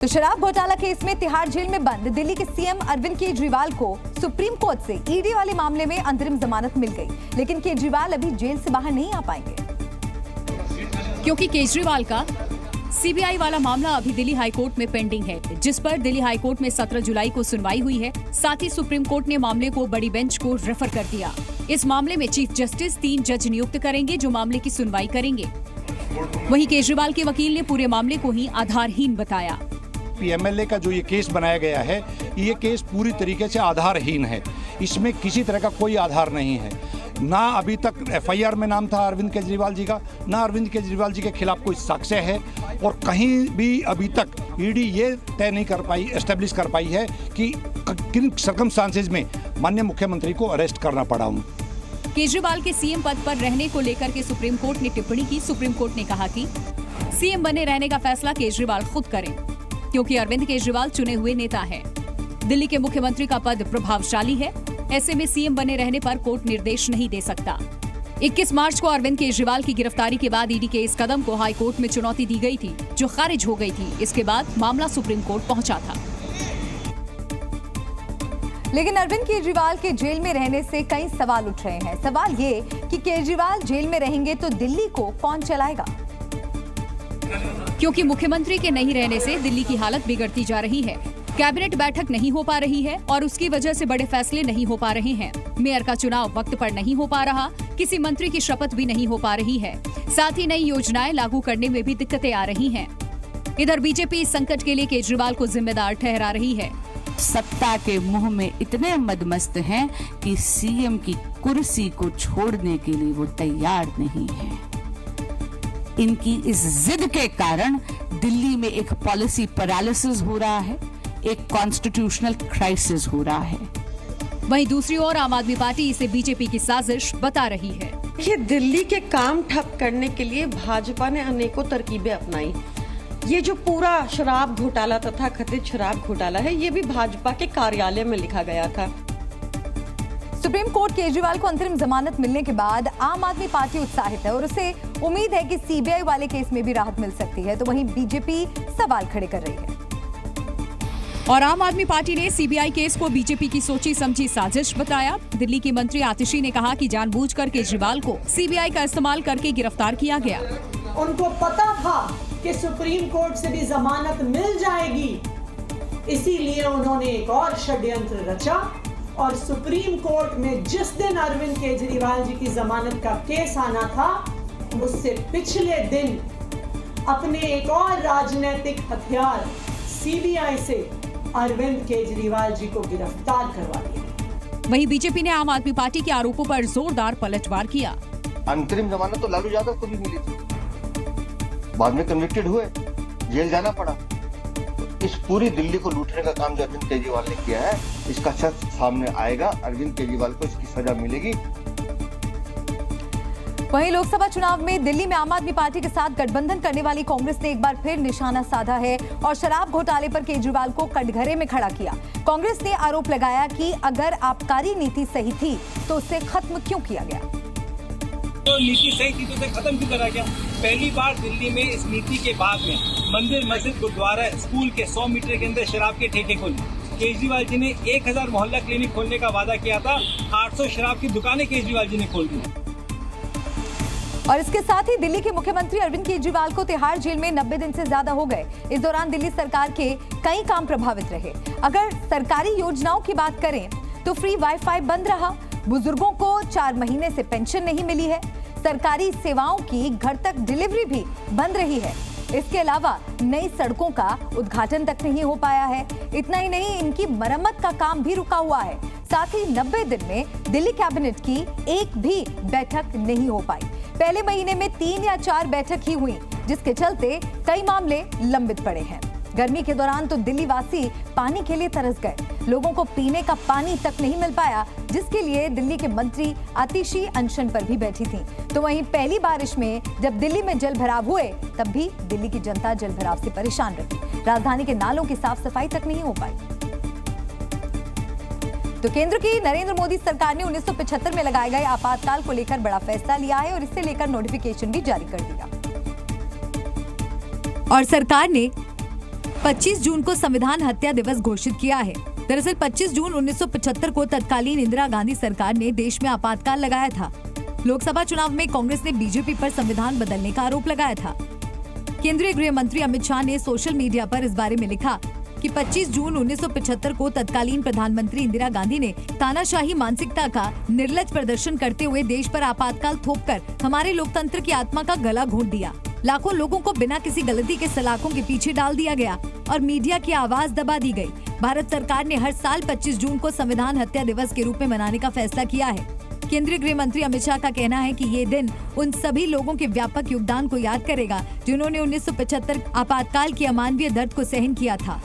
तो शराब घोटाला केस में तिहाड़ जेल में बंद दिल्ली के सीएम अरविंद केजरीवाल को सुप्रीम कोर्ट से ईडी वाले मामले में अंतरिम जमानत मिल गई, लेकिन केजरीवाल अभी जेल से बाहर नहीं आ पाएंगे क्योंकि केजरीवाल का सीबीआई वाला मामला अभी दिल्ली हाईकोर्ट में पेंडिंग है, जिस पर दिल्ली हाईकोर्ट में 17 जुलाई को सुनवाई हुई है। साथ ही सुप्रीम कोर्ट ने मामले को बड़ी बेंच को रेफर कर दिया। इस मामले में चीफ जस्टिस 3 जज नियुक्त करेंगे जो मामले की सुनवाई करेंगे। वहीं केजरीवाल के वकील ने पूरे मामले को ही आधारहीन बताया। एमएलए का जो ये केस बनाया गया है, ये केस पूरी तरीके से आधारहीन है। इसमें किसी तरह का कोई आधार नहीं है। ना अभी तक एफआईआर में नाम था अरविंद केजरीवाल जी का, ना अरविंद केजरीवाल जी के खिलाफ कोई साक्ष्य है, और कहीं भी अभी तक ईडी ये तय नहीं कर पाई, एस्टेब्लिश कर पाई है कि किन सर्कमस्टांसेस में माननीय मुख्यमंत्री को अरेस्ट करना पड़ा उन। केजरीवाल के सीएम पद पर रहने को लेकर के सुप्रीम कोर्ट ने टिप्पणी की। सुप्रीम कोर्ट ने कहा कि सीएम बने रहने का फैसला केजरीवाल खुद करें, क्योंकि अरविंद केजरीवाल चुने हुए नेता हैं। दिल्ली के मुख्यमंत्री का पद प्रभावशाली है, ऐसे में सीएम बने रहने पर कोर्ट निर्देश नहीं दे सकता। 21 मार्च को अरविंद केजरीवाल की गिरफ्तारी के बाद ईडी के इस कदम को हाई कोर्ट में चुनौती दी गई थी, जो खारिज हो गई थी। इसके बाद मामला सुप्रीम कोर्ट पहुंचा था। लेकिन अरविंद केजरीवाल के जेल में रहने से कई सवाल उठ रहे हैं। सवाल ये कि केजरीवाल जेल में रहेंगे तो दिल्ली को कौन चलाएगा, क्योंकि मुख्यमंत्री के नहीं रहने से दिल्ली की हालत बिगड़ती जा रही है। कैबिनेट बैठक नहीं हो पा रही है और उसकी वजह से बड़े फैसले नहीं हो पा रहे हैं। मेयर का चुनाव वक्त पर नहीं हो पा रहा, किसी मंत्री की शपथ भी नहीं हो पा रही है। साथ ही नई योजनाएं लागू करने में भी दिक्कतें आ रही हैं। इधर बीजेपी इस संकट के लिए केजरीवाल को जिम्मेदार ठहरा रही है। सत्ता के मुंह में इतने मदमस्त हैं कि सीएम की कुर्सी को छोड़ने के लिए वो तैयार नहीं है। इनकी इस जिद के कारण दिल्ली में एक पॉलिसी पैरालिसिस हो रहा है, एक कॉन्स्टिट्यूशनल क्राइसिस हो रहा है। वहीं दूसरी ओर आम आदमी पार्टी इसे बीजेपी की साजिश बता रही है। ये दिल्ली के काम ठप करने के लिए भाजपा ने अनेकों तरकीबें अपनाई। ये जो पूरा शराब घोटाला तथा कथित शराब घोटाला है, ये भी भाजपा के कार्यालय में लिखा गया था। सुप्रीम कोर्ट केजरीवाल को अंतरिम जमानत मिलने के बाद आम आदमी पार्टी उत्साहित है और उसे उम्मीद है कि सीबीआई वाले केस में भी राहत मिल सकती है। तो वहीं बीजेपी सवाल खड़े कर रही है और आम आदमी पार्टी ने सीबीआई केस को बीजेपी की सोची समझी साजिश बताया। दिल्ली की मंत्री आतिशी ने कहा कि जानबूझकर केजरीवाल को सीबीआई का इस्तेमाल करके गिरफ्तार किया गया। उनको पता था कि सुप्रीम कोर्ट से भी जमानत मिल जाएगी, इसीलिए उन्होंने एक और षड्यंत्र रचा और सुप्रीम कोर्ट में जिस दिन अरविंद केजरीवाल जी की जमानत का केस आना था, उससे पिछले दिन अपने एक और राजनीतिक हथियार सीबीआई से अरविंद केजरीवाल जी को गिरफ्तार करवा दिया। वहीं बीजेपी ने आम आदमी पार्टी के आरोपों पर जोरदार पलटवार किया। अंतरिम जमानत तो लालू यादव को भी मिली थी, बाद में कन्विक्टेड हुए, जेल जाना पड़ा। इस पूरी दिल्ली को लूटने का काम जो अरविंद केजरीवाल ने किया है, इसका सच सामने आएगा। अरविंद केजरीवाल को इसकी सजा मिलेगी। वहीं लोकसभा चुनाव में दिल्ली में आम आदमी पार्टी के साथ गठबंधन करने वाली कांग्रेस ने एक बार फिर निशाना साधा है और शराब घोटाले पर केजरीवाल को कटघरे में खड़ा किया। कांग्रेस ने आरोप लगाया कि अगर आबकारी नीति सही थी तो उसे खत्म क्यों किया गया। तो नीति सही थी तो उसे खत्म क्यों करा गया। पहली बार दिल्ली में इस नीति के बाद में मंदिर, मस्जिद, गुरुद्वारा, स्कूल के 100 मीटर के अंदर शराब के ठेके खोले। केजरीवाल जी ने 1000 मोहल्ला क्लिनिक खोलने का वादा किया था, 800 शराब की दुकानें केजरीवाल जी ने खोल दी। और इसके साथ ही दिल्ली के मुख्यमंत्री अरविंद केजरीवाल को तिहाड़ जेल में 90 दिन से ज्यादा हो गए। इस दौरान दिल्ली सरकार के कई काम प्रभावित रहे। अगर सरकारी योजनाओं की बात करें तो फ्री वाईफाई बंद रहा, बुजुर्गों को 4 महीने से पेंशन नहीं मिली है, सरकारी सेवाओं की घर तक डिलीवरी भी बंद रही है। इसके अलावा नई सड़कों का उद्घाटन तक नहीं हो पाया है। इतना ही नहीं, इनकी मरम्मत का काम भी रुका हुआ है। साथ ही 90 दिन में दिल्ली कैबिनेट की एक भी बैठक नहीं हो पाई। पहले महीने में 3 या 4 बैठक ही हुई, जिसके चलते कई मामले लंबित पड़े हैं। गर्मी के दौरान तो दिल्ली वासी पानी के लिए तरस गए। लोगों को पीने का पानी तक नहीं मिल पाया, जिसके लिए दिल्ली के मंत्री आतिशी अनशन पर भी बैठी थी। तो वहीं पहली बारिश में जब दिल्ली में जल भराव हुए, तब भी दिल्ली की जनता जल भराव से परेशान रही। राजधानी के नालों की साफ सफाई तक नहीं हो पाई। तो केंद्र की नरेंद्र मोदी सरकार ने 1975 में लगाए गए आपातकाल को लेकर बड़ा फैसला लिया है और इससे लेकर नोटिफिकेशन भी जारी कर दिया। और सरकार ने 25 जून को संविधान हत्या दिवस घोषित किया है। दरअसल 25 जून 1975 को तत्कालीन इंदिरा गांधी सरकार ने देश में आपातकाल लगाया था। लोकसभा चुनाव में कांग्रेस ने बीजेपी पर संविधान बदलने का आरोप लगाया था। केंद्रीय गृह मंत्री अमित शाह ने सोशल मीडिया पर इस बारे में लिखा कि 25 जून 1975 को तत्कालीन प्रधानमंत्री इंदिरा गांधी ने तानाशाही मानसिकता का निर्लज प्रदर्शन करते हुए देश पर आपातकाल थोपकर हमारे लोकतंत्र की आत्मा का गला घोंट दिया। लाखों लोगों को बिना किसी गलती के सलाखों के पीछे डाल दिया गया और मीडिया की आवाज दबा दी गई। भारत सरकार ने हर साल 25 जून को संविधान हत्या दिवस के रूप में मनाने का फैसला किया है। केंद्रीय गृह मंत्री अमित शाह का कहना है कि ये दिन उन सभी लोगों के व्यापक योगदान को याद करेगा जिन्होंने 1975 आपातकाल के अमानवीय दर्द को सहन किया था।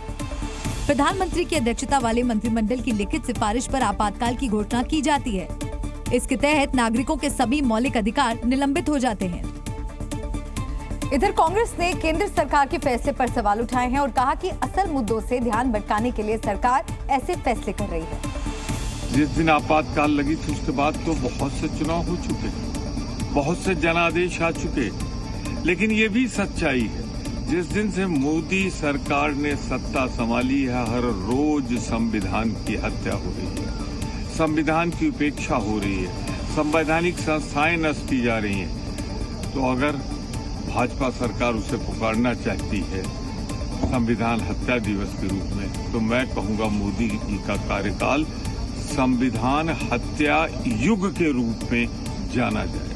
प्रधानमंत्री की अध्यक्षता वाले मंत्रिमंडल की लिखित सिफारिश पर आपातकाल की घोषणा की जाती है। इसके तहत नागरिकों के सभी मौलिक अधिकार निलंबित हो जाते हैं। इधर कांग्रेस ने केंद्र सरकार के फैसले पर सवाल उठाए हैं और कहा कि असल मुद्दों से ध्यान भटकाने के लिए सरकार ऐसे फैसले कर रही है। जिस दिन आपातकाल लगी थी उसके बाद तो बहुत से चुनाव हो चुके, बहुत से जनादेश आ चुके, लेकिन ये भी सच्चाई है जिस दिन से मोदी सरकार ने सत्ता संभाली है हर रोज संविधान की हत्या हो रही है, संविधान की उपेक्षा हो रही है, संवैधानिक संस्थाएं नष्ट की जा रही हैं। तो अगर भाजपा सरकार उसे पुकारना चाहती है संविधान हत्या दिवस के रूप में, तो मैं कहूंगा मोदी जी का कार्यकाल संविधान हत्या युग के रूप में जाना जाए।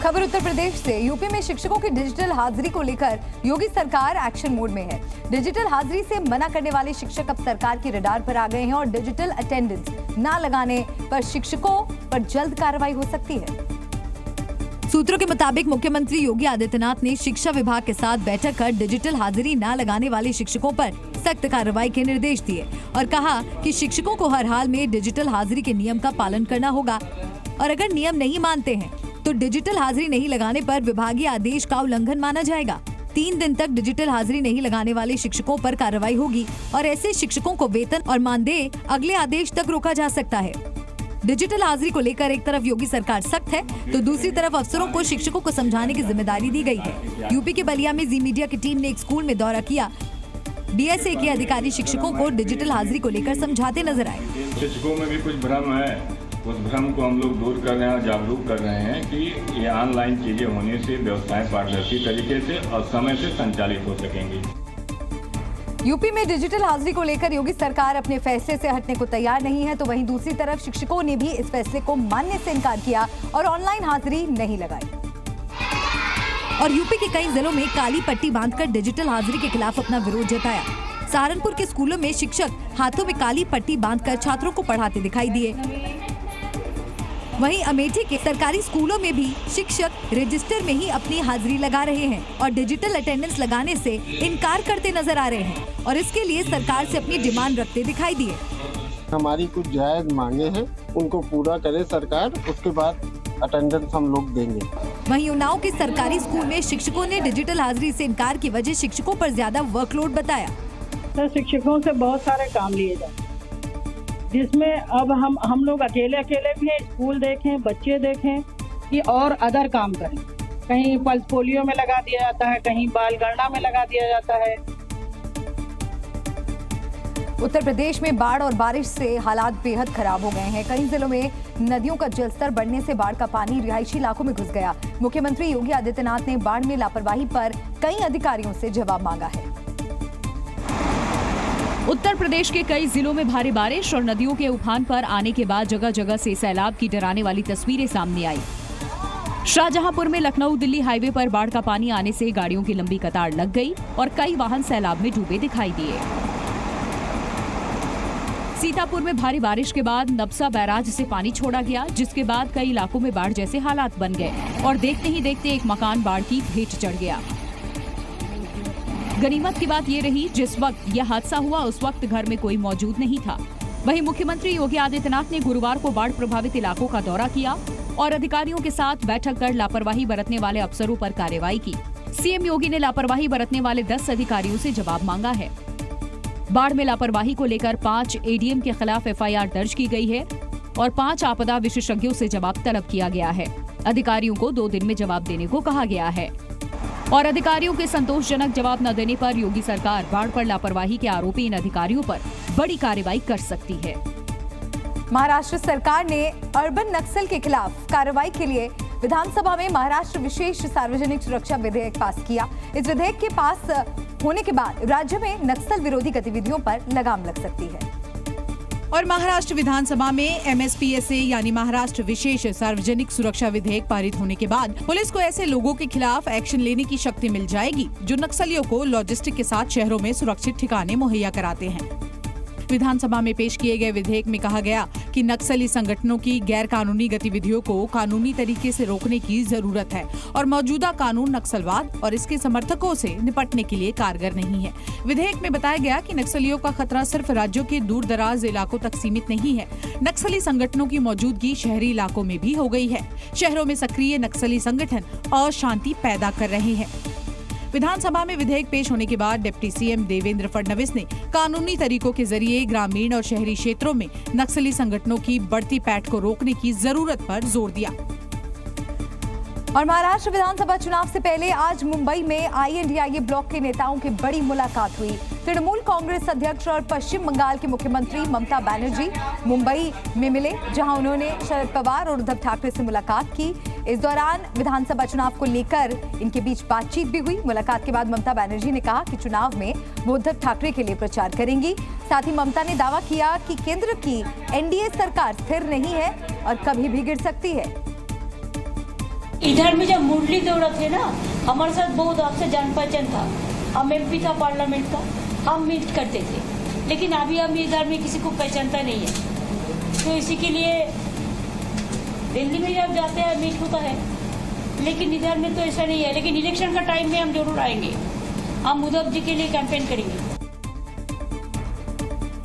खबर उत्तर प्रदेश से। यूपी में शिक्षकों की डिजिटल हाजिरी को लेकर योगी सरकार एक्शन मोड में है। डिजिटल हाजिरी से मना करने वाले शिक्षक अब सरकार की रडार पर आ गए हैं और डिजिटल अटेंडेंस न लगाने पर शिक्षकों पर जल्द कार्रवाई हो सकती है। सूत्रों के मुताबिक मुख्यमंत्री योगी आदित्यनाथ ने शिक्षा विभाग के साथ बैठक कर डिजिटल हाजिरी न लगाने वाले शिक्षकों पर सख्त कार्रवाई के निर्देश दिए और कहा कि शिक्षकों को हर हाल में डिजिटल हाजिरी के नियम का पालन करना होगा और अगर नियम नहीं मानते हैं तो डिजिटल हाजिरी नहीं लगाने पर विभागीय आदेश का उल्लंघन माना जाएगा। 3 दिन तक डिजिटल हाजिरी नहीं लगाने वाले शिक्षकों पर कार्रवाई होगी और ऐसे शिक्षकों को वेतन और मानदेय अगले आदेश तक रोका जा सकता है। डिजिटल हाजिरी को लेकर एक तरफ योगी सरकार सख्त है तो दूसरी तरफ अफसरों को शिक्षकों को समझाने की जिम्मेदारी दी गई है। यूपी के बलिया में जी मीडिया की टीम ने एक स्कूल में दौरा किया। बीएसए के अधिकारी शिक्षकों को डिजिटल हाजिरी को लेकर समझाते नजर आए। शिक्षकों में भी कुछ भ्रम है, उस भ्रम को हम लोग दूर कर रहे हैं और जागरूक कर रहे हैं कि ये ऑनलाइन चीजें होने से व्यवस्थाएं पारदर्शी तरीके से और समय से संचालित हो सकेंगी। यूपी में डिजिटल हाजिरी को लेकर योगी सरकार अपने फैसले से हटने को तैयार नहीं है तो वहीं दूसरी तरफ शिक्षकों ने भी इस फैसले को मानने से इनकार किया और ऑनलाइन हाजिरी नहीं लगाई। और यूपी के कई जिलों में काली पट्टी बांधकर डिजिटल हाजिरी के खिलाफ अपना विरोध जताया। सहारनपुर के स्कूलों में शिक्षक हाथों में काली पट्टी बांधकर छात्रों को पढ़ाते दिखाई दिए। वहीं अमेठी के सरकारी स्कूलों में भी शिक्षक रजिस्टर में ही अपनी हाजिरी लगा रहे हैं और डिजिटल अटेंडेंस लगाने से इनकार करते नजर आ रहे हैं और इसके लिए सरकार से अपनी डिमांड रखते दिखाई दिए। हमारी कुछ जायज मांगे हैं, उनको पूरा करे सरकार, उसके बाद अटेंडेंस हम लोग देंगे। वहीं उन्नाव के सरकारी स्कूल में शिक्षकों ने डिजिटल हाजिरी से इनकार की वजह शिक्षकों पर ज्यादा वर्कलोड बताया। सर, शिक्षकों से बहुत सारे काम लिए जाते जिसमें अब हम लोग अकेले भी हैं, स्कूल देखें, बच्चे देखें कि और अदर काम करें। कहीं पल्स पोलियो में लगा दिया जाता है, कहीं बाल गणना में लगा दिया जाता है। उत्तर प्रदेश में बाढ़ और बारिश से हालात बेहद खराब हो गए हैं। कई जिलों में नदियों का जलस्तर बढ़ने से बाढ़ का पानी रिहायशी इलाकों में घुस गया। मुख्यमंत्री योगी आदित्यनाथ ने बाढ़ में लापरवाही पर कई अधिकारियों से जवाब मांगा है। उत्तर प्रदेश के कई जिलों में भारी बारिश और नदियों के उफान पर आने के बाद जगह जगह से सैलाब की डराने वाली तस्वीरें सामने आई। शाहजहांपुर में लखनऊ दिल्ली हाईवे पर बाढ़ का पानी आने से गाड़ियों की लंबी कतार लग गई और कई वाहन सैलाब में डूबे दिखाई दिए। सीतापुर में भारी बारिश के बाद नबसा बैराज से पानी छोड़ा गया, जिसके बाद कई इलाकों में बाढ़ जैसे हालात बन गए और देखते ही देखते एक मकान बाढ़ की भेंट चढ़ गया। गनीमत की बात ये रही, जिस वक्त यह हादसा हुआ उस वक्त घर में कोई मौजूद नहीं था। वहीं मुख्यमंत्री योगी आदित्यनाथ ने गुरुवार को बाढ़ प्रभावित इलाकों का दौरा किया और अधिकारियों के साथ बैठक कर लापरवाही बरतने वाले अफसरों पर कार्रवाई की। सीएम योगी ने लापरवाही बरतने वाले 10 अधिकारियों से जवाब मांगा है। बाढ़ में लापरवाही को लेकर 5 एडीएम के खिलाफ एफआईआर दर्ज की गई है और 5 आपदा विशेषज्ञों से जवाब तलब किया गया है। अधिकारियों को 2 दिन में जवाब देने को कहा गया है। और अधिकारियों के संतोषजनक जवाब न देने पर योगी सरकार बाढ़ पर लापरवाही के आरोपी इन अधिकारियों पर बड़ी कार्रवाई कर सकती है। महाराष्ट्र सरकार ने अर्बन नक्सल के खिलाफ कार्रवाई के लिए विधानसभा में महाराष्ट्र विशेष सार्वजनिक सुरक्षा विधेयक पास किया। इस विधेयक के पास होने के बाद राज्य में नक्सल विरोधी गतिविधियों पर लगाम लग सकती है। और महाराष्ट्र विधानसभा में MSPSA यानी महाराष्ट्र विशेष सार्वजनिक सुरक्षा विधेयक पारित होने के बाद पुलिस को ऐसे लोगों के खिलाफ एक्शन लेने की शक्ति मिल जाएगी जो नक्सलियों को लॉजिस्टिक के साथ शहरों में सुरक्षित ठिकाने मुहैया कराते हैं। विधानसभा में पेश किए गए विधेयक में कहा गया कि नक्सली संगठनों की गैर कानूनी गतिविधियों को कानूनी तरीके से रोकने की जरूरत है और मौजूदा कानून नक्सलवाद और इसके समर्थकों से निपटने के लिए कारगर नहीं है। विधेयक में बताया गया कि नक्सलियों का खतरा सिर्फ राज्यों के दूर दराज इलाकों तक सीमित नहीं है। नक्सली संगठनों की मौजूदगी शहरी इलाकों में भी हो गई है। शहरों में सक्रिय नक्सली संगठन अशांति पैदा कर रहे हैं। विधानसभा में विधेयक पेश होने के बाद डिप्टी सीएम देवेंद्र फडणवीस ने कानूनी तरीकों के जरिए ग्रामीण और शहरी क्षेत्रों में नक्सली संगठनों की बढ़ती पैठ को रोकने की जरूरत पर जोर दिया। और महाराष्ट्र विधानसभा चुनाव से पहले आज मुंबई में INDIA ब्लॉक के नेताओं की बड़ी मुलाकात हुई। तृणमूल कांग्रेस अध्यक्ष और पश्चिम बंगाल की मुख्यमंत्री ममता बनर्जी मुंबई में मिले, जहां उन्होंने शरद पवार और उद्धव ठाकरे से मुलाकात की। इस दौरान विधानसभा चुनाव को लेकर इनके बीच बातचीत भी हुई। मुलाकात के बाद ममता बनर्जी ने कहा कि चुनाव में वो उद्धव ठाकरे के लिए प्रचार करेंगी। साथ ही ममता ने दावा किया कि केंद्र की NDA सरकार स्थिर नहीं है और कभी भी गिर सकती है। इधर में जब मुरली दौड़ा थे ना, हमारे साथ बहुत आपसे जान पहचान था। हम MP था पार्लियामेंट का, हम मीट करते थे, लेकिन अभी हम इधर में किसी को पहचानता नहीं है। तो इसी के लिए दिल्ली में जब जाते हैं मीट होता है, लेकिन इधर में तो ऐसा नहीं है। लेकिन इलेक्शन का टाइम में हम जरूर आएंगे, हम उद्धव जी के लिए कैंपेन करेंगे।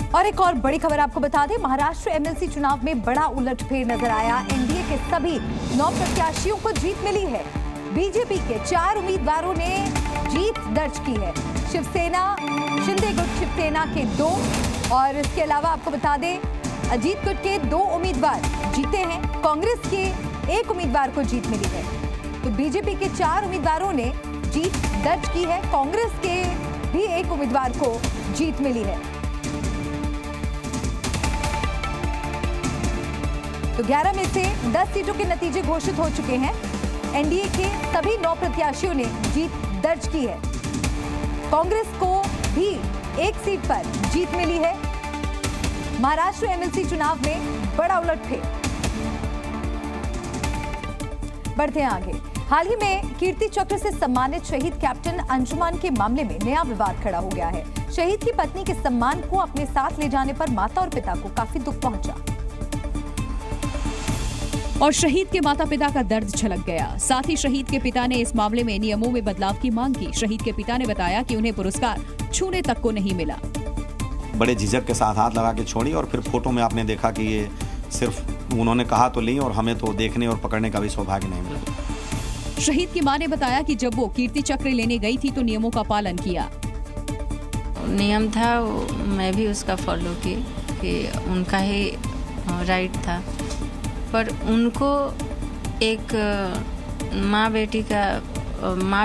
और एक और बड़ी खबर आपको बता दें, महाराष्ट्र MLC चुनाव में बड़ा उलटफेर नजर आया। NDA के सभी 9 प्रत्याशियों को जीत मिली है। बीजेपी के 4 उम्मीदवारों ने जीत दर्ज की है। शिवसेना, शिंदे गुट शिवसेना के 2 और इसके अलावा आपको बता दें अजीत गुट के 2 उम्मीदवार जीते हैं। कांग्रेस के 1 उम्मीदवार को जीत मिली है। तो बीजेपी के 4 उम्मीदवारों ने जीत दर्ज की है। कांग्रेस के भी 1 उम्मीदवार को जीत मिली है। तो 11 में से 10 सीटों के नतीजे घोषित हो चुके हैं। NDA के सभी 9 प्रत्याशियों ने जीत दर्ज की है। कांग्रेस को भी 1 सीट पर जीत मिली है। महाराष्ट्र MLC चुनाव में बड़ा उलटफेर। बढ़ते हैं आगे। हाल ही में कीर्ति चक्र से सम्मानित शहीद कैप्टन अंजुमान के मामले में नया विवाद खड़ा हो गया है। शहीद की पत्नी के सम्मान को अपने साथ ले जाने पर माता और पिता को काफी दुख पहुंचा और शहीद के माता पिता का दर्द छलक गया। साथ ही शहीद के पिता ने इस मामले में नियमों में बदलाव की मांग की। शहीद के पिता ने बताया कि उन्हें पुरस्कार छूने तक को नहीं मिला। बड़े झिझक के साथ हाथ लगा के छोड़ी और फिर फोटो में आपने देखा कि ये सिर्फ उन्होंने कहा तो ली और हमें तो देखने और पकड़ने का भी सौभाग्य नहीं मिला। शहीद की मां ने बताया कि जब वो कीर्ति चक्र लेने गई थी तो नियमों का पालन किया। नियम था, मैं भी उसका फॉलो की कि उनका ही राइट था, पर उनको एक माँ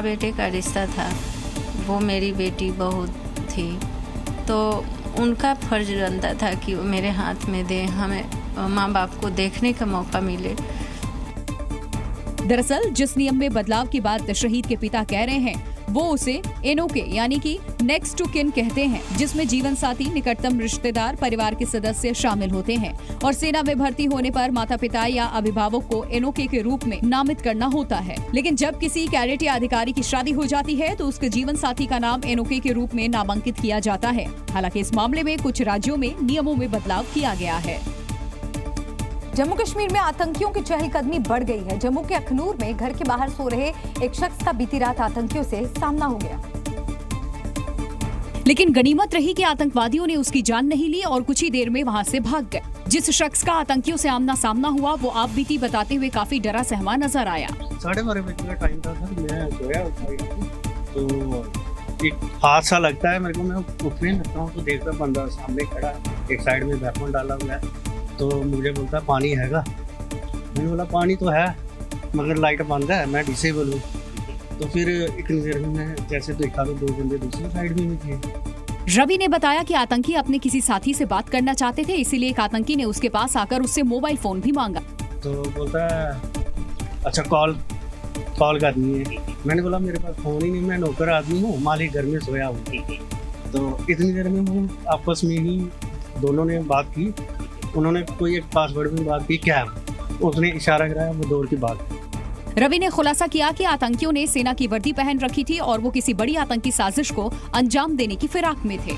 बेटे का रिश्ता था। वो मेरी बेटी बहुत थी, तो उनका फर्ज बनता था कि वो मेरे हाथ में दे, हमें माँ बाप को देखने का मौका मिले। दरअसल जिस नियम में बदलाव की बात शहीद के पिता कह रहे हैं वो उसे एनओके यानी कि नेक्स्ट टू किन कहते हैं, जिसमें जीवन साथी, निकटतम रिश्तेदार, परिवार के सदस्य शामिल होते हैं और सेना में भर्ती होने पर माता पिता या अभिभावक को एनओके के रूप में नामित करना होता है। लेकिन जब किसी कैडेट या अधिकारी की शादी हो जाती है तो उसके जीवन साथी का नाम एनओके के रूप में नामांकित किया जाता है। हालांकि इस मामले में कुछ राज्यों में नियमों में बदलाव किया गया है। जम्मू कश्मीर में आतंकियों की चहलकदमी बढ़ गई है। जम्मू के अखनूर में घर के बाहर सो रहे एक शख्स का बीती रात आतंकियों से सामना हो गया, लेकिन गनीमत रही कि आतंकवादियों ने उसकी जान नहीं ली और कुछ ही देर में वहां से भाग गए। जिस शख्स का आतंकियों से आमना सामना हुआ वो आप बीती बताते हुए काफी डरा सहमा नजर आया। 12:30 बजे का टाइम था सर, मैं सोया तो एक हादसा लगता है मेरे को। मैं उठने लगता हूँ तो देखता बंदा सामने खड़ा है, एक साइड में वेपन डाला हुआ है। तो मुझे बोलता पानी हैगा। मैंने बोला पानी तो है मगर लाइट बंद है, मैं डिसेबल हूँ। तो फिर इतनी देर में मैं जैसे देखा तो 2 बंदे दूसरी साइड में भी थे। रवि ने बताया कि आतंकी अपने किसी साथी से बात करना चाहते थे, इसीलिए एक आतंकी ने उसके पास आकर उससे मोबाइल फोन भी मांगा। तो बोलता है अच्छा कॉल करनी है। मैंने बोला मेरे पास फोन ही नहीं, मैं नौकर आदमी हूँ, मालिक घर में सोया हूँ। तो इतनी देर में हम आपस में ही दोनों ने बात की। उन्होंने कोई एक पासवर्ड में बात की, क्या उसने इशारा कराया, वो दौड़ की बात। रवि ने खुलासा किया कि आतंकियों ने सेना की वर्दी पहन रखी थी और वो किसी बड़ी आतंकी साजिश को अंजाम देने की फिराक में थे।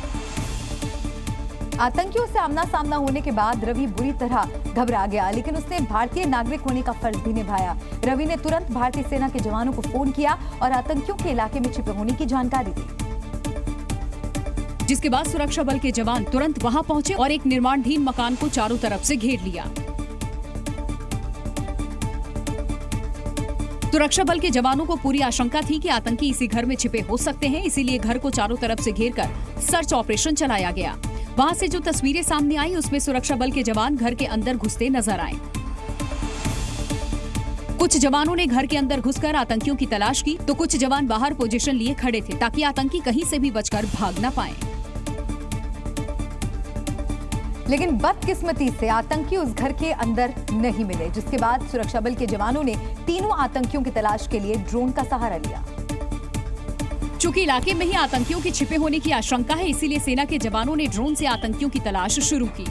आतंकियों से आमना सामना होने के बाद रवि बुरी तरह घबरा गया, लेकिन उसने भारतीय नागरिक होने का फर्ज भी निभाया। रवि ने तुरंत भारतीय सेना के जवानों को फोन किया और आतंकियों के इलाके में छिपे होने की जानकारी दी, जिसके बाद सुरक्षा बल के जवान तुरंत वहां पहुंचे और एक निर्माणाधीन मकान को चारों तरफ से घेर लिया। सुरक्षा बल के जवानों को पूरी आशंका थी कि आतंकी इसी घर में छिपे हो सकते हैं, इसीलिए घर को चारों तरफ से घेरकर सर्च ऑपरेशन चलाया गया। वहां से जो तस्वीरें सामने आई उसमें सुरक्षा बल के जवान घर के अंदर घुसते नजर आए। कुछ जवानों ने घर के अंदर घुसकर आतंकियों की तलाश की, तो कुछ जवान बाहर पोजीशन लिए खड़े थे ताकि आतंकी कहीं से भी बचकर भाग न पाए। लेकिन बदकिस्मती से आतंकी उस घर के अंदर नहीं मिले, जिसके बाद सुरक्षा बल के जवानों ने तीनों आतंकियों की तलाश के लिए ड्रोन का सहारा लिया। चूंकि इलाके में ही आतंकियों के छिपे होने की आशंका है, इसीलिए सेना के जवानों ने ड्रोन से आतंकियों की तलाश शुरू की।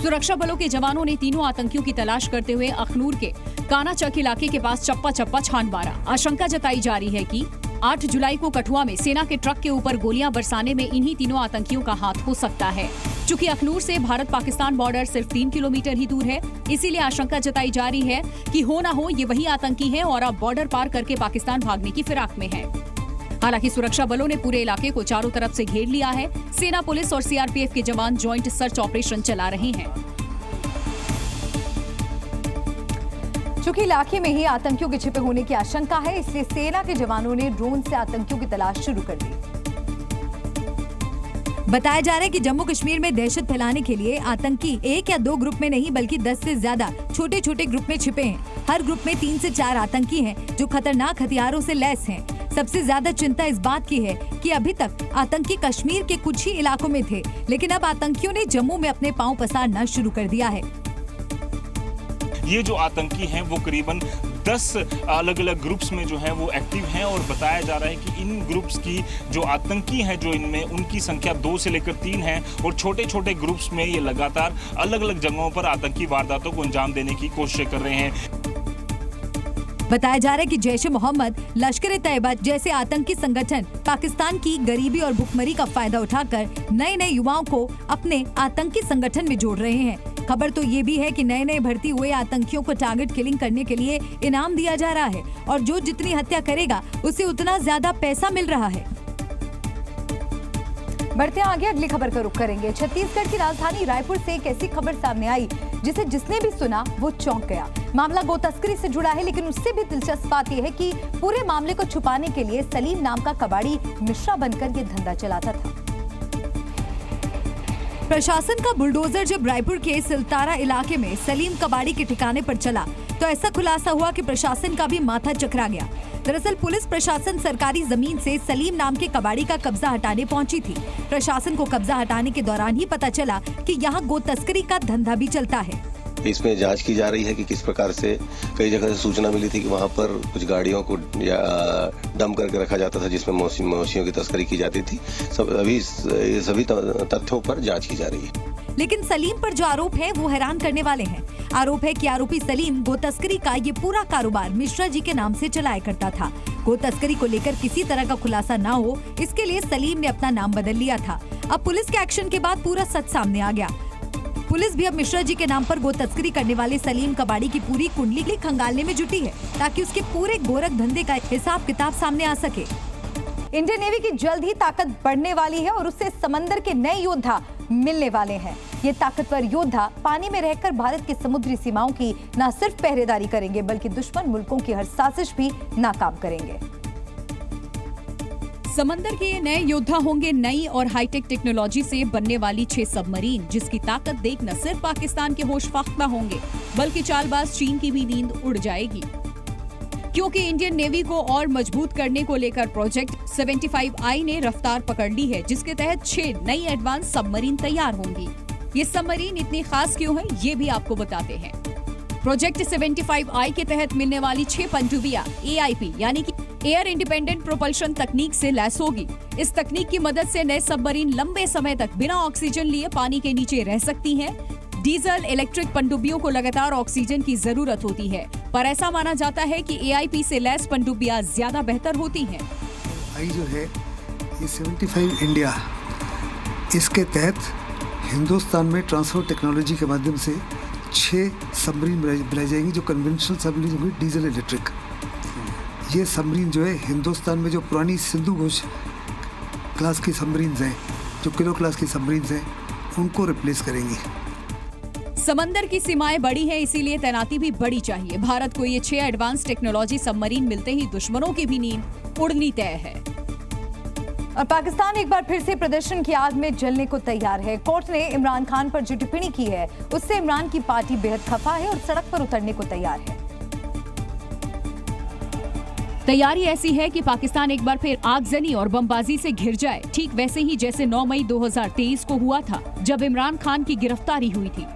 सुरक्षा बलों के जवानों ने तीनों आतंकियों की तलाश करते हुए अखनूर के कानाचक इलाके के पास चप्पा चप्पा छान मारा। आशंका जताई जा रही है कि 8 जुलाई को कठुआ में सेना के ट्रक के ऊपर गोलियां बरसाने में इन्हीं तीनों आतंकियों का हाथ हो सकता है। चूंकि अखनूर से भारत पाकिस्तान बॉर्डर सिर्फ 3 किलोमीटर ही दूर है, इसीलिए आशंका जताई जा रही है कि हो ना हो ये वही आतंकी हैं और अब बॉर्डर पार करके पाकिस्तान भागने की फिराक में है। हालांकि सुरक्षा बलों ने पूरे इलाके को चारों तरफ से घेर लिया है। सेना, पुलिस और सीआरपीएफ के जवान ज्वाइंट सर्च ऑपरेशन चला रहे हैं। चूंकि इलाके में ही आतंकियों के छिपे होने की आशंका है, इसलिए सेना के जवानों ने ड्रोन से आतंकियों की तलाश शुरू कर दी। बताया जा रहा है कि जम्मू कश्मीर में दहशत फैलाने के लिए आतंकी 1 या 2 ग्रुप में नहीं बल्कि 10 से ज्यादा छोटे छोटे ग्रुप में छिपे हैं। हर ग्रुप में 3 से 4 आतंकी हैं जो खतरनाक हथियारों से लैस हैं। सबसे ज्यादा चिंता इस बात की है कि अभी तक आतंकी कश्मीर के कुछ ही इलाकों में थे, लेकिन अब आतंकियों ने जम्मू में अपने पांव पसारना शुरू कर दिया है। ये जो आतंकी हैं वो करीबन 10 अलग अलग ग्रुप्स में जो है वो एक्टिव हैं और बताया जा रहा है कि इन ग्रुप्स की जो आतंकी हैं जो इनमें उनकी संख्या 2 से लेकर 3 है और छोटे छोटे ग्रुप्स में ये लगातार अलग अलग जगहों पर आतंकी वारदातों को अंजाम देने की कोशिश कर रहे हैं। बताया जा रहा है कि जैश ए मोहम्मद, लश्कर-ए-तैयबा जैसे आतंकी संगठन पाकिस्तान की गरीबी और भुखमरी का फायदा उठाकर नए नए युवाओं को अपने आतंकी संगठन में जोड़ रहे हैं। खबर तो ये भी है कि नए नए भर्ती हुए आतंकियों को टारगेट किलिंग करने के लिए इनाम दिया जा रहा है और जो जितनी हत्या करेगा उसे उतना ज्यादा पैसा मिल रहा है। बढ़ते आगे अगली खबर का रुख करेंगे। छत्तीसगढ़ की राजधानी रायपुर से एक ऐसी खबर सामने आई जिसने भी सुना वो चौंक गया। मामला गो तस्करी से जुड़ा है, लेकिन उससे भी दिलचस्प बात यह है कि पूरे मामले को छुपाने के लिए सलीम नाम का कबाड़ी मिश्रा बनकर ये धंधा चलाता था। प्रशासन का बुलडोजर जब रायपुर के सिलतारा इलाके में सलीम कबाड़ी के ठिकाने पर चला तो ऐसा खुलासा हुआ कि प्रशासन का भी माथा चकरा गया। दरअसल पुलिस प्रशासन सरकारी जमीन से सलीम नाम के कबाड़ी का कब्जा हटाने पहुंची थी। प्रशासन को कब्जा हटाने के दौरान ही पता चला कि यहाँ गो तस्करी का धंधा भी चलता है। इसमें जांच की जा रही है कि किस प्रकार से कई जगह से सूचना मिली थी कि वहां पर कुछ गाड़ियों को डंप करके रखा जाता था जिसमें मवेशियों की तस्करी की जाती थी। सभी तथ्यों पर जांच की जा रही है। लेकिन सलीम पर जो आरोप है वो हैरान करने वाले हैं। आरोप है कि आरोपी सलीम गो तस्करी का ये पूरा कारोबार मिश्रा जी के नाम से चलाया करता था। गो तस्करी को लेकर किसी तरह का खुलासा ना हो, इसके लिए सलीम ने अपना नाम बदल लिया था। अब पुलिस के एक्शन के बाद पूरा सच सामने आ गया। पुलिस भी अब मिश्रा जी के नाम पर गो तस्करी करने वाले सलीम कबाड़ी की पूरी कुंडली खंगालने में जुटी है ताकि उसके पूरे गोरख धंधे का हिसाब किताब सामने आ सके। इंडियन नेवी की जल्द ही ताकत बढ़ने वाली है और उससे समंदर के नए योद्धा मिलने वाले हैं। ये ताकतवर योद्धा पानी में रहकर भारत की समुद्री सीमाओं की न सिर्फ पहरेदारी करेंगे बल्कि दुश्मन मुल्कों की हर साजिश भी नाकाम करेंगे। समंदर के ये नए योद्धा होंगे नई और हाईटेक टेक्नोलॉजी से बनने वाली 6 सबमरीन, जिसकी ताकत देख न सिर्फ पाकिस्तान के होश फाख्ता होंगे बल्कि चालबाज चीन की भी नींद उड़ जाएगी। क्योंकि इंडियन नेवी को और मजबूत करने को लेकर प्रोजेक्ट 75I ने रफ्तार पकड़ ली है, जिसके तहत 6 नई एडवांस सबमरीन तैयार होंगी। ये सबमरीन इतनी खास क्यों है, ये भी आपको बताते हैं। प्रोजेक्ट 75I के तहत मिलने वाली 6 पनडुब्बियां AIP यानी कि एयर इंडिपेंडेंट प्रोपल्शन तकनीक से लैस होगी। इस तकनीक की मदद से नए सबमरीन लंबे समय तक बिना ऑक्सीजन लिए पानी के नीचे रह सकती हैं। डीजल इलेक्ट्रिक पनडुब्बियों को लगातार ऑक्सीजन की जरूरत होती है, पर ऐसा माना जाता है कि AIP से लैस पनडुब्बियां ज्यादा बेहतर होती हैं। आई जो है ये 75 इंडिया, इसके तहत हिंदुस्तान में ट्रांसफर टेक्नोलॉजी के माध्यम से 6 सबमरीन बनाई जाएंगी, जो कन्वेंशनल सबमरीन होंगी डीजल इलेक्ट्रिक। ये सबमरीन जो है हिंदुस्तान में जो पुरानी सिंधु घोष क्लास की सबमरीन हैं, जो किलो क्लास की सबमरीन हैं, उनको रिप्लेस करेंगी। समंदर की सीमाएं बड़ी हैं, इसीलिए तैनाती भी बड़ी चाहिए। भारत को ये 6 एडवांस टेक्नोलॉजी सबमरीन मिलते ही दुश्मनों की भी नींद उड़नी तय है। और पाकिस्तान एक बार फिर से प्रदर्शन की आग में जलने को तैयार है। कोर्ट ने इमरान खान पर जो टिप्पणी की है, उससे इमरान की पार्टी बेहद खफा है और सड़क पर उतरने को तैयार है। तैयारी ऐसी है कि पाकिस्तान एक बार फिर आगजनी और बमबाजी से घिर जाए, ठीक वैसे ही जैसे 9 मई 2023 को हुआ था, जब इमरान खान की गिरफ्तारी हुई थी।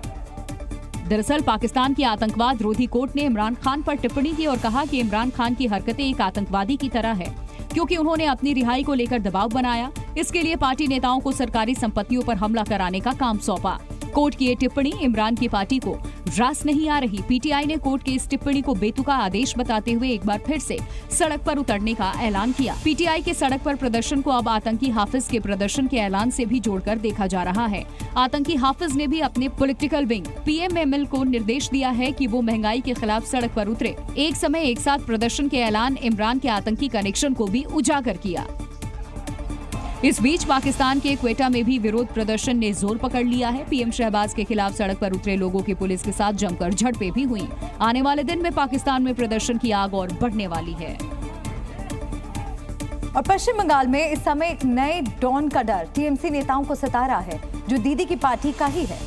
दरअसल पाकिस्तान की आतंकवाद रोधी कोर्ट ने इमरान खान पर टिप्पणी की और कहा कि इमरान खान की हरकतें एक आतंकवादी की तरह है, क्योंकि उन्होंने अपनी रिहाई को लेकर दबाव बनाया। इसके लिए पार्टी नेताओं को सरकारी संपत्तियों पर हमला कराने का काम सौंपा। कोर्ट की ये टिप्पणी इमरान की पार्टी को रास नहीं आ रही। पीटीआई ने कोर्ट की इस टिप्पणी को बेतुका आदेश बताते हुए एक बार फिर से सड़क पर उतरने का ऐलान किया। पीटीआई के सड़क पर प्रदर्शन को अब आतंकी हाफिज के प्रदर्शन के ऐलान से भी जोड़कर देखा जा रहा है। आतंकी हाफिज ने भी अपने पॉलिटिकल विंग PMML को निर्देश दिया है कि वो महंगाई के खिलाफ सड़क पर उतरे। एक समय एक साथ प्रदर्शन के ऐलान इमरान के आतंकी कनेक्शन को भी उजागर किया। इस बीच पाकिस्तान के क्वेटा में भी विरोध प्रदर्शन ने जोर पकड़ लिया है। PM शहबाज के खिलाफ सड़क पर उतरे लोगों की पुलिस के साथ जमकर झड़पें भी हुई। आने वाले दिन में पाकिस्तान में प्रदर्शन की आग और बढ़ने वाली है। और पश्चिम बंगाल में इस समय एक नए डॉन का डर TMC नेताओं को सता रहा है, जो दीदी की पार्टी का ही है।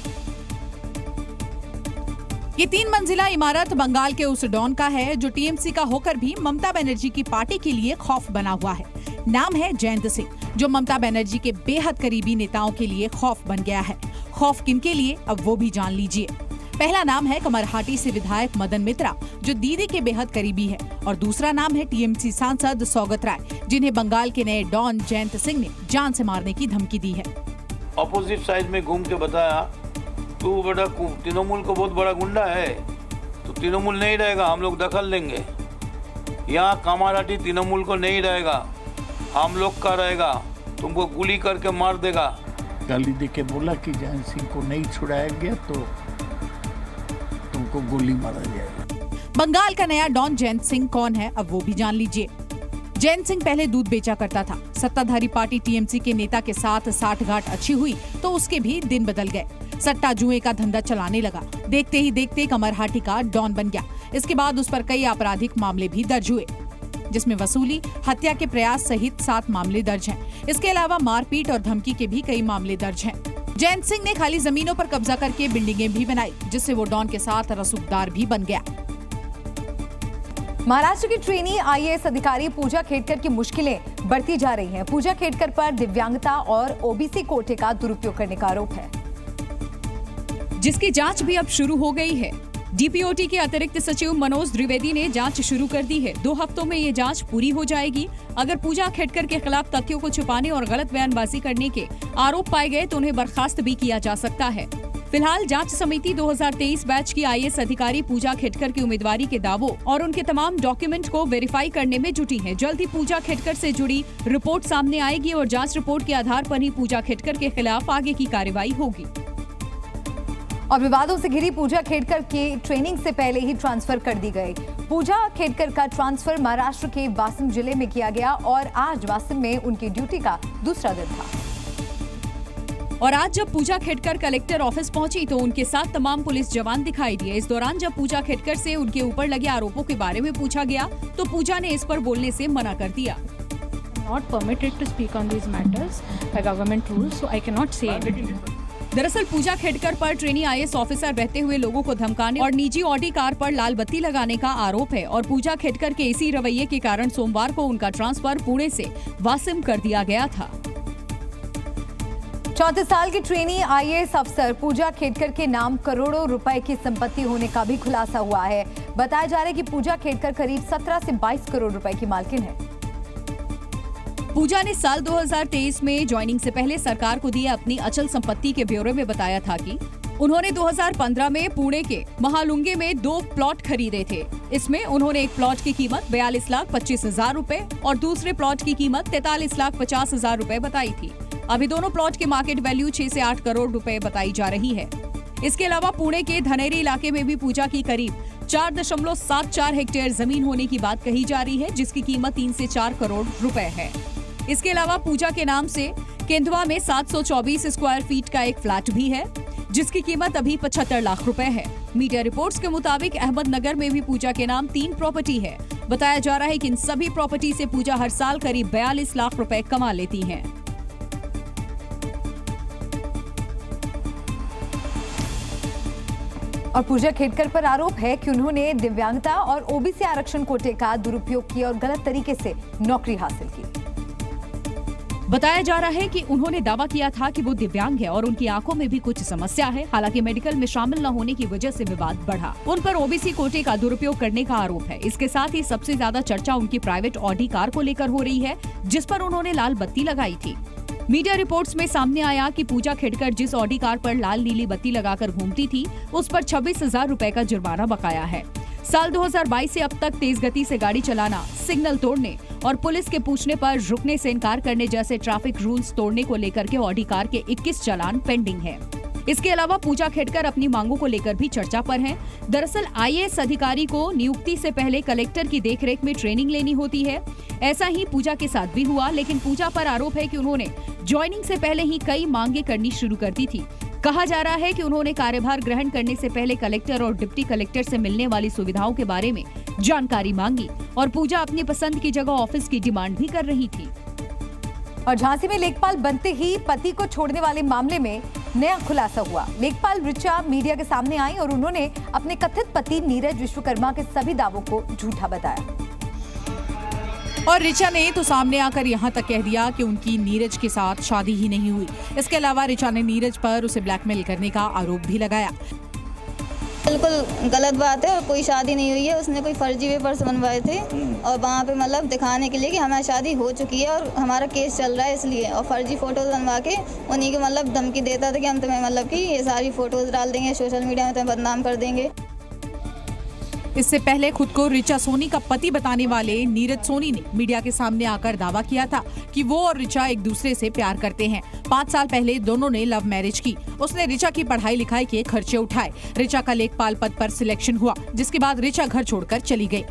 ये 3 मंजिला इमारत बंगाल के उस डॉन का है जो TMC का होकर भी ममता बनर्जी की पार्टी के लिए खौफ बना हुआ है। नाम है जयंत सिंह, जो ममता बनर्जी के बेहद करीबी नेताओं के लिए खौफ बन गया है। खौफ किनके लिए, अब वो भी जान लीजिए। पहला नाम है कमरहाटी से विधायक मदन मित्रा, जो दीदी के बेहद करीबी है, और दूसरा नाम है TMC सांसद सौगत राय, जिन्हें बंगाल के नए डॉन जयंत सिंह ने जान से मारने की धमकी दी है। अपोजिट साइड में घूम के बताया, तू बेटा तृणमूल को बहुत बड़ा गुंडा है, तो तृणमूल नहीं रहेगा, हम लोग दखल लेंगे। यहाँ कमरहाटी तृणमूल को नहीं रहेगा, हम लोग का रहेगा, तुमको गोली करके मार देगा। गाली दे के बोला कि जयंत सिंह को नहीं छुड़ाया गया तो तुमको गोली मारा जाएगा। बंगाल का नया डॉन जयंत सिंह कौन है, अब वो भी जान लीजिए। जयंत सिंह पहले दूध बेचा करता था। सत्ताधारी पार्टी TMC के नेता के साथ साठगांठ अच्छी हुई तो उसके भी दिन बदल गए। सट्टा जुए का धंधा चलाने लगा। देखते ही देखते कमरहाटी का डॉन बन गया। इसके बाद उस पर कई आपराधिक मामले भी दर्ज हुए, जिसमें वसूली, हत्या के प्रयास सहित 7 मामले दर्ज हैं। इसके अलावा मारपीट और धमकी के भी कई मामले दर्ज हैं। जयंत सिंह ने खाली जमीनों पर कब्जा करके बिल्डिंगें भी बनाई, जिससे वो डॉन के साथ रसूखदार भी बन गया। महाराष्ट्र की ट्रेनी IAS अधिकारी पूजा खेड़कर की मुश्किलें बढ़ती जा रही हैं। पूजा खेड़कर पर दिव्यांगता और OBC कोटे का दुरुपयोग करने का आरोप है, जिसकी जांच भी अब शुरू हो गई है। DPOT के अतिरिक्त सचिव मनोज द्विवेदी ने जांच शुरू कर दी है। 2 हफ्तों में ये जांच पूरी हो जाएगी। अगर पूजा खेड़कर के खिलाफ तथ्यों को छुपाने और गलत बयानबाजी करने के आरोप पाए गए तो उन्हें बर्खास्त भी किया जा सकता है। फिलहाल जांच समिति 2023 बैच की IAS अधिकारी पूजा खेड़कर की उम्मीदवारी के दावों और उनके तमाम डॉक्यूमेंट को वेरीफाई करने में जुटी है। जल्द ही पूजा खेड़कर से जुड़ी रिपोर्ट सामने आएगी और जांच रिपोर्ट के आधार पर ही पूजा खेड़कर के खिलाफ आगे की कार्रवाई होगी। और विवादों से घिरी पूजा खेड़कर की ट्रेनिंग से पहले ही ट्रांसफर कर दी गई। पूजा खेड़कर का ट्रांसफर महाराष्ट्र के वासिम जिले में किया गया और आज वासिम में उनकी ड्यूटी का दूसरा दिन था। और आज जब पूजा खेड़कर कलेक्टर ऑफिस पहुंची तो उनके साथ तमाम पुलिस जवान दिखाई दिए। इस दौरान जब पूजा खेड़कर से उनके ऊपर लगे आरोपों के बारे में पूछा गया तो पूजा ने इस पर बोलने से मना कर दिया। Not permitted to speak on these matters by government rules, so I cannot say anything. दरअसल पूजा खेडकर पर ट्रेनी IAS ऑफिसर रहते हुए लोगों को धमकाने और निजी ऑडी कार पर लाल बत्ती लगाने का आरोप है और पूजा खेडकर के इसी रवैये के कारण सोमवार को उनका ट्रांसफर पुणे से वासिम कर दिया गया था। 34 साल की ट्रेनी IAS अफसर पूजा खेडकर के नाम करोड़ों रुपए की संपत्ति होने का भी खुलासा हुआ है। बताया जा रहा है कि पूजा खेडकर करीब 17 से 22 करोड़ रुपए की मालकिन है। पूजा ने साल 2023 में ज्वाइनिंग से पहले सरकार को दिए अपनी अचल संपत्ति के ब्यौरे में बताया था कि उन्होंने 2015 में पुणे के महालुंगे में 2 प्लॉट खरीदे थे। इसमें उन्होंने एक प्लॉट की कीमत 42,25,000 रुपए और दूसरे प्लॉट की कीमत 43,50,000 रुपए बताई थी। अभी दोनों प्लॉट की मार्केट वैल्यू 6 से 8 करोड़ रुपए बताई जा रही है। इसके अलावा पुणे के धनेरी इलाके में भी पूजा की करीब 4.74 हेक्टेयर जमीन होने की बात कही जा रही है, जिसकी कीमत 3 से 4 करोड़ रुपए है। इसके अलावा पूजा के नाम से केंदवा में 724 स्क्वायर फीट का एक फ्लैट भी है, जिसकी कीमत अभी 75 लाख रुपए है। मीडिया रिपोर्ट्स के मुताबिक अहमदनगर में भी पूजा के नाम 3 प्रॉपर्टी है। बताया जा रहा है कि इन सभी प्रॉपर्टी से पूजा हर साल करीब 42 लाख रुपए कमा लेती हैं। और पूजा खेडकर पर आरोप है कि उन्होंने दिव्यांगता और OBC आरक्षण कोटे का दुरुपयोग किया और गलत तरीके से नौकरी हासिल की। बताया जा रहा है कि उन्होंने दावा किया था कि वो दिव्यांग है और उनकी आंखों में भी कुछ समस्या है। हालांकि मेडिकल में शामिल न होने की वजह से विवाद बढ़ा। उन पर OBC कोटे का दुरुपयोग करने का आरोप है। इसके साथ ही सबसे ज्यादा चर्चा उनकी प्राइवेट ऑडी कार को लेकर हो रही है, जिस पर उन्होंने लाल बत्ती लगाई थी। मीडिया रिपोर्ट्स में सामने आया कि पूजा खेडकर जिस ऑडी कार पर लाल नीली बत्ती लगाकर घूमती थी, उस पर 26,000 रुपए का जुर्माना बकाया है। साल 2022 से अब तक तेज गति से गाड़ी चलाना, सिग्नल तोड़ने और पुलिस के पूछने पर रुकने से इनकार करने जैसे ट्रैफिक रूल्स तोड़ने को लेकर के ऑडी कार के 21 चालान पेंडिंग है। इसके अलावा पूजा खेडकर अपनी मांगों को लेकर भी चर्चा पर हैं। दरअसल IAS अधिकारी को नियुक्ति से पहले कलेक्टर की देखरेख में ट्रेनिंग लेनी होती है। ऐसा ही पूजा के साथ भी हुआ, लेकिन पूजा पर आरोप है कि उन्होंने ज्वाइनिंग से पहले ही कई मांगे करनी शुरू कर दी थी। कहा जा रहा है कि उन्होंने कार्यभार ग्रहण करने से पहले कलेक्टर और डिप्टी कलेक्टर से मिलने वाली सुविधाओं के बारे में जानकारी मांगी और पूजा अपनी पसंद की जगह ऑफिस की डिमांड भी कर रही थी। और झांसी में लेखपाल बनते ही पति को छोड़ने वाले मामले में नया खुलासा हुआ। लेखपाल ऋचा मीडिया के सामने आई और उन्होंने अपने कथित पति नीरज विश्वकर्मा के सभी दावों को झूठा बताया। और ऋचा ने तो सामने आकर यहाँ तक कह दिया कि उनकी नीरज के साथ शादी ही नहीं हुई। इसके अलावा ऋचा ने नीरज पर उसे ब्लैकमेल करने का आरोप भी लगाया। बिल्कुल गलत बात है और कोई शादी नहीं हुई है। उसने कोई फर्जी पेपर्स बनवाए थे और वहाँ पे मतलब दिखाने के लिए कि हमारी शादी हो चुकी है और हमारा केस चल रहा है इसलिए, और फर्जी फोटोज बनवा के उन्हीं के मतलब धमकी देता था कि हम तुम्हें मतलब कि ये सारी फोटोज डाल देंगे सोशल मीडिया में, तुम्हें बदनाम कर देंगे। इससे पहले खुद को ऋचा सोनी का पति बताने वाले नीरज सोनी ने मीडिया के सामने आकर दावा किया था कि वो और ऋचा एक दूसरे से प्यार करते हैं। 5 साल पहले दोनों ने लव मैरिज की। उसने ऋचा की पढ़ाई लिखाई के खर्चे उठाए। ऋचा का लेखपाल पद पर सिलेक्शन हुआ, जिसके बाद ऋचा घर छोड़कर चली गई।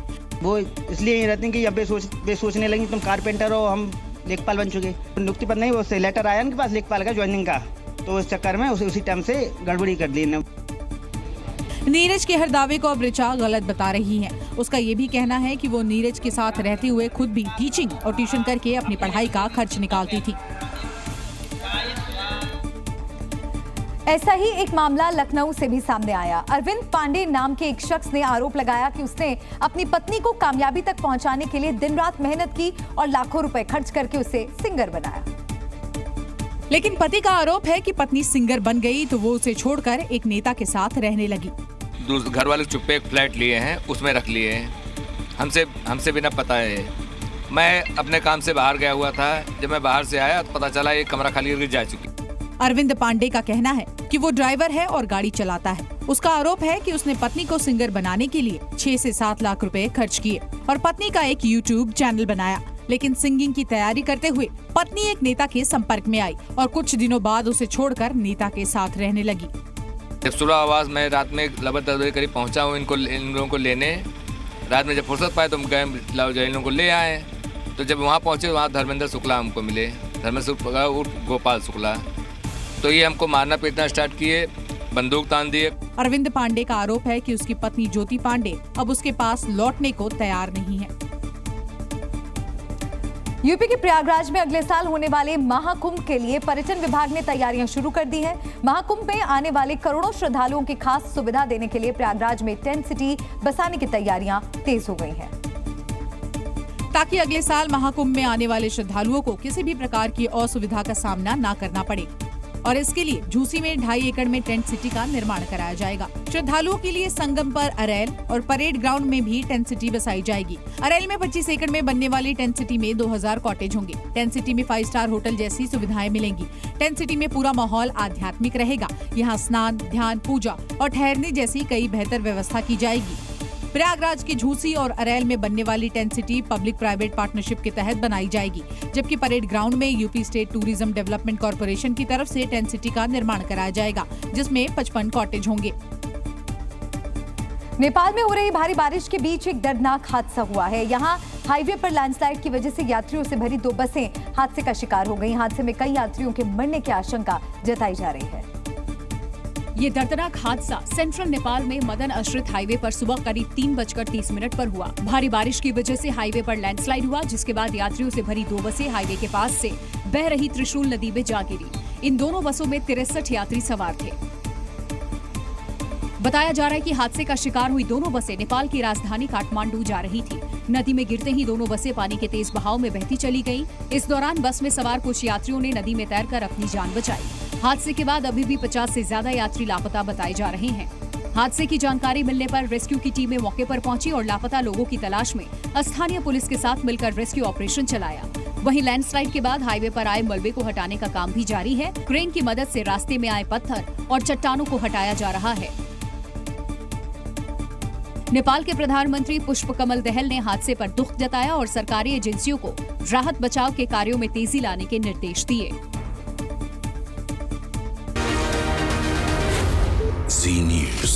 वो इसलिए ही रहती कि अब सोचने लगी तुम कारपेंटर हो, हम लेखपाल बन चुके। नियुक्ति पद नहीं, वो लेटर आया उनके पास लेखपाल का ज्वाइनिंग का, तो इस चक्कर में उसी टाइम से गड़बड़ी कर दी। नीरज के हर दावे को अब ऋचा गलत बता रही है। उसका ये भी कहना है कि वो नीरज के साथ रहते हुए खुद भी टीचिंग और ट्यूशन करके अपनी पढ़ाई का खर्च निकालती थी। ऐसा ही एक मामला लखनऊ से भी सामने आया। अरविंद पांडे नाम के एक शख्स ने आरोप लगाया कि उसने अपनी पत्नी को कामयाबी तक पहुंचाने के लिए दिन रात मेहनत की और लाखों रुपए खर्च करके उसे सिंगर बनाया। लेकिन पति का आरोप है कि पत्नी सिंगर बन गई तो वो उसे छोड़कर एक नेता के साथ रहने लगी। घर वाले चुप्पे एक फ्लैट लिए हैं, उसमें रख लिए हैं, हमसे बिना पता है। मैं अपने काम से बाहर गया हुआ था, जब मैं बाहर से आया तो पता चला ये कमरा खाली करके जा चुकी। अरविंद पांडे का कहना है कि वो ड्राइवर है और गाड़ी चलाता है। उसका आरोप है कि उसने पत्नी को सिंगर बनाने के लिए 6 से 7 लाख रुपए खर्च किए और पत्नी का एक YouTube चैनल बनाया। लेकिन सिंगिंग की तैयारी करते हुए पत्नी एक नेता के संपर्क में आई और कुछ दिनों बाद उसे छोड़कर नेता के साथ रहने लगी। जब सुबह आवाज मैं रात में लगभग 10 बजे करीब पहुंचा हूँ इन लोगों को लेने। रात में जब फुर्सत पाए तो हम गए इन लोगों को ले आए। तो जब वहाँ पहुँचे वहाँ धर्मेंद्र शुक्ला हमको मिले, धर्मेंद्र शुक्ला उर्फ गोपाल शुक्ला। तो ये हमको मारना पीटना स्टार्ट किए, बंदूक तान दिए। अरविंद पांडे का आरोप है कि उसकी पत्नी ज्योति पांडे अब उसके पास लौटने को तैयार नहीं है। यूपी के प्रयागराज में अगले साल होने वाले महाकुंभ के लिए पर्यटन विभाग ने तैयारियां शुरू कर दी हैं। महाकुंभ में आने वाले करोड़ों श्रद्धालुओं की खास सुविधा देने के लिए प्रयागराज में टेंट सिटी बसाने की तैयारियां तेज हो गई हैं, ताकि अगले साल महाकुंभ में आने वाले श्रद्धालुओं को किसी भी प्रकार की असुविधा का सामना न करना पड़े। और इसके लिए झूसी में 2.5 एकड़ में टेंट सिटी का निर्माण कराया जाएगा। श्रद्धालुओं के लिए संगम पर अरैल और परेड ग्राउंड में भी टेंट सिटी बसाई जाएगी। अरैल में 25 एकड़ में बनने वाली टेंट सिटी में 2000 कॉटेज होंगे। टेंट सिटी में 5 स्टार होटल जैसी सुविधाएं मिलेंगी। टेंट सिटी में पूरा माहौल आध्यात्मिक रहेगा। यहाँ स्नान, ध्यान, पूजा और ठहरने जैसी कई बेहतर व्यवस्था की जाएगी। प्रयागराज की झूसी और अरैल में बनने वाली tent city public private partnership के तहत बनाई जाएगी, जबकि परेड ग्राउंड में UP state tourism development corporation की तरफ से टेंट सिटी का निर्माण कराया जाएगा, जिसमें 55 कॉटेज होंगे। नेपाल में हो रही भारी बारिश के बीच एक दर्दनाक हादसा हुआ है। यहाँ हाईवे पर लैंडस्लाइड की वजह से यात्रियों से भरी 2 बसें हादसे का शिकार हो गई। हादसे में कई यात्रियों के मरने की आशंका जताई जा रही है। ये दर्दनाक हादसा सेंट्रल नेपाल में मदन आश्रित हाईवे पर सुबह करीब 3:30 पर हुआ। भारी बारिश की वजह से हाईवे पर लैंडस्लाइड हुआ, जिसके बाद यात्रियों से भरी 2 बसें हाईवे के पास से बह रही त्रिशूल नदी में जा गिरी। इन दोनों बसों में 63 यात्री सवार थे। बताया जा रहा है कि हादसे का शिकार हुई दोनों बसें नेपाल की राजधानी काठमांडू जा रही थी। नदी में गिरते ही दोनों बसें पानी के तेज बहाव में बहती चली गईं। इस दौरान बस में सवार कुछ यात्रियों ने नदी में तैरकर अपनी जान बचाई। हादसे के बाद अभी भी 50 से ज्यादा यात्री लापता बताए जा रहे हैं। हादसे की जानकारी मिलने पर रेस्क्यू की टीमें मौके पर पहुंची और लापता लोगों की तलाश में स्थानीय पुलिस के साथ मिलकर रेस्क्यू ऑपरेशन चलाया। वहीं लैंडस्लाइड के बाद हाईवे पर आए मलबे को हटाने का काम भी जारी है। क्रेन की मदद से रास्ते में आए पत्थर और चट्टानों को हटाया जा रहा है। नेपाल के प्रधानमंत्री पुष्प कमल दहल ने हादसे पर दुख जताया और सरकारी एजेंसियों को राहत बचाव के कार्यों में तेजी लाने के निर्देश दिए। Zee News.